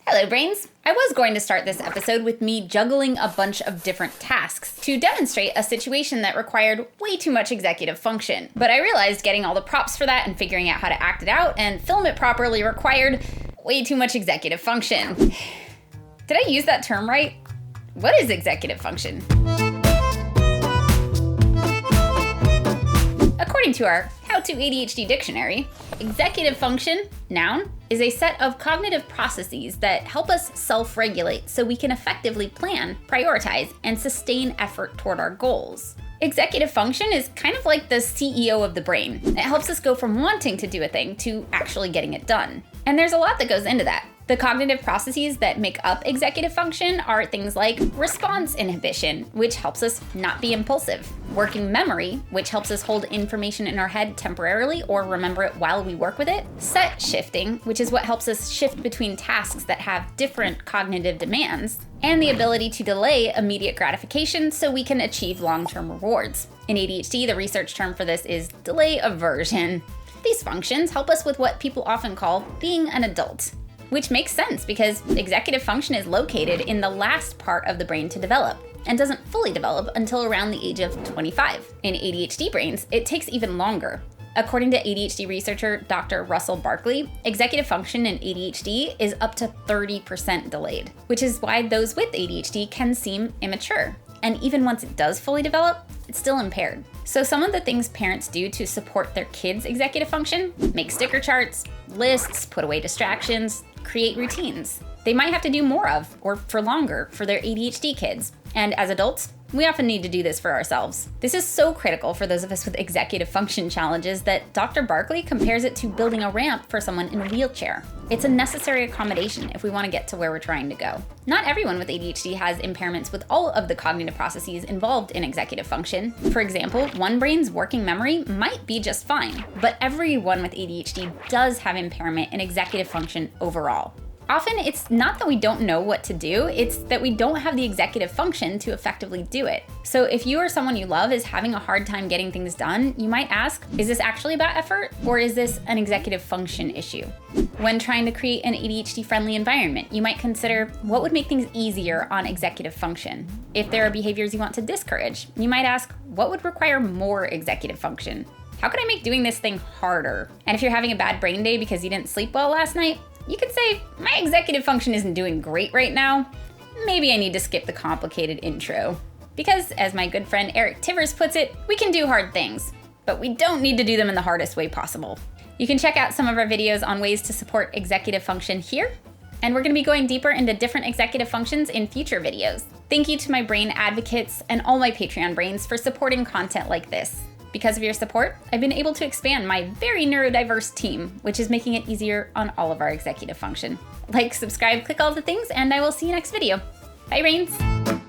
Hello, brains! I was going to start this episode with me juggling a bunch of different tasks to demonstrate a situation that required way too much executive function. But I realized getting all the props for that and figuring out how to act it out and film it properly required way too much executive function. Did I use that term right? What is executive function? According to our How to ADHD dictionary, executive function, noun, is a set of cognitive processes that help us self-regulate so we can effectively plan, prioritize, and sustain effort toward our goals. Executive function is kind of like the CEO of the brain. It helps us go from wanting to do a thing to actually getting it done. And there's a lot that goes into that. The cognitive processes that make up executive function are things like response inhibition, which helps us not be impulsive, working memory, which helps us hold information in our head temporarily or remember it while we work with it, set shifting, which is what helps us shift between tasks that have different cognitive demands, and the ability to delay immediate gratification so we can achieve long-term rewards. In ADHD, the research term for this is delay aversion. These functions help us with what people often call being an adult, which makes sense because executive function is located in the last part of the brain to develop and doesn't fully develop until around the age of 25. In ADHD brains, it takes even longer. According to ADHD researcher Dr. Russell Barkley, executive function in ADHD is up to 30% delayed, which is why those with ADHD can seem immature. And even once it does fully develop, it's still impaired. So some of the things parents do to support their kids' executive function: make sticker charts, lists, put away distractions, create routines they might have to do more of or for longer for their ADHD kids. And as adults, we often need to do this for ourselves. This is so critical for those of us with executive function challenges that Dr. Barkley compares it to building a ramp for someone in a wheelchair. It's a necessary accommodation if we want to get to where we're trying to go. Not everyone with ADHD has impairments with all of the cognitive processes involved in executive function. For example, one brain's working memory might be just fine, but everyone with ADHD does have impairment in executive function overall. Often, it's not that we don't know what to do, it's that we don't have the executive function to effectively do it. So if you or someone you love is having a hard time getting things done, you might ask, is this actually about effort, or is this an executive function issue? When trying to create an ADHD-friendly environment, you might consider what would make things easier on executive function. If there are behaviors you want to discourage, you might ask, what would require more executive function? How could I make doing this thing harder? And if you're having a bad brain day because you didn't sleep well last night, you could say, my executive function isn't doing great right now. Maybe I need to skip the complicated intro. Because, as my good friend Eric Tivers puts it, we can do hard things, but we don't need to do them in the hardest way possible. You can check out some of our videos on ways to support executive function here, and we're going to be going deeper into different executive functions in future videos. Thank you to my brain advocates and all my Patreon brains for supporting content like this. Because of your support, I've been able to expand my very neurodiverse team, which is making it easier on all of our executive function. Like, subscribe, click all the things, and I will see you next video. Bye, brains!